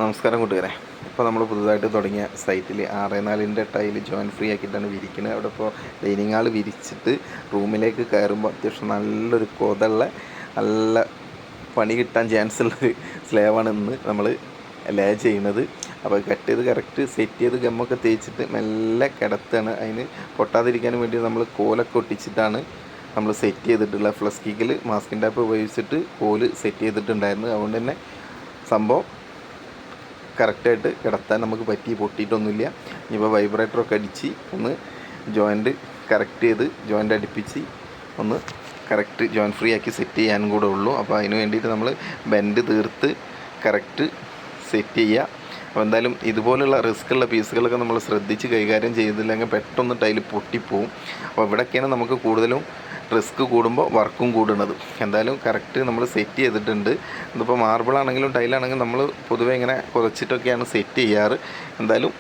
നമസ്കാരം കൂട്ടുകാരെ. ഇപ്പോൾ നമ്മൾ പുതുതായിട്ട് തുടങ്ങിയ സൈറ്റിൽ 6x4 ടൈല് ജോയിൻറ്റ് ഫ്രീ ആക്കിയിട്ടാണ് വിരിക്കുന്നത്. അവിടെ ഇപ്പോൾ ഡൈനിങ് ഹാൾ വിരിച്ചിട്ട് റൂമിലേക്ക് കയറുമ്പോൾ അത്യാവശ്യം നല്ലൊരു കൊതുള്ള നല്ല പണി കിട്ടാൻ ചാൻസ് ഉള്ളൊരു സ്ലേവാണ് ഇന്ന് നമ്മൾ ലേ ചെയ്യുന്നത്. അപ്പോൾ കട്ട് ചെയ്ത് കറക്റ്റ് സെറ്റ് ചെയ്ത് ഗമ്മൊക്കെ തേച്ചിട്ട് മെല്ലെ കിടത്തുകയാണ്. അതിന് പൊട്ടാതിരിക്കാൻ വേണ്ടി നമ്മൾ കോലൊക്കെ ഒട്ടിച്ചിട്ടാണ് നമ്മൾ സെറ്റ് ചെയ്തിട്ടുള്ള ഫ്ലസ് കിക്കിൽ മാസ്കിൻ ടാപ്പ് ഉപയോഗിച്ചിട്ട് കോല് സെറ്റ് ചെയ്തിട്ടുണ്ടായിരുന്നു. അതുകൊണ്ട് തന്നെ സംഭവം കറക്റ്റായിട്ട് കിടത്താൻ നമുക്ക് പറ്റി, പൊട്ടിയിട്ടൊന്നുമില്ല. ഇനിയിപ്പോൾ വൈബ്രേറ്ററൊക്കെ അടിച്ച് ഒന്ന് ജോയിൻറ്റ് കറക്റ്റ് ചെയ്ത് ജോയിൻ്റ് അടുപ്പിച്ച് ഒന്ന് കറക്റ്റ് ജോയിൻറ്റ് ഫ്രീ ആക്കി സെറ്റ് ചെയ്യാനും കൂടെ ഉള്ളൂ. അപ്പോൾ അതിന് വേണ്ടിയിട്ട് നമ്മൾ ബെൻഡ് തീർത്ത് കറക്റ്റ് സെറ്റ് ചെയ്യുക. അപ്പോൾ എന്തായാലും ഇതുപോലുള്ള റിസ്ക്കുള്ള പീസുകളൊക്കെ നമ്മൾ ശ്രദ്ധിച്ച് കൈകാര്യം ചെയ്തില്ലെങ്കിൽ പെട്ടെന്ന് ടൈല് പൊട്ടിപ്പോവും. അപ്പോൾ ഇവിടെയൊക്കെയാണ് നമുക്ക് കൂടുതലും റിസ്ക് കൂടുമ്പോൾ വർക്കും കൂടുന്നത്. എന്തായാലും കറക്റ്റ് നമ്മൾ സെറ്റ് ചെയ്തിട്ടുണ്ട്. ഇതിപ്പോൾ മാർബിളാണെങ്കിലും ടൈലാണെങ്കിലും നമ്മൾ പൊതുവേ ഇങ്ങനെ കുറച്ചിട്ടൊക്കെയാണ് സെറ്റ് ചെയ്യാറ്. എന്തായാലും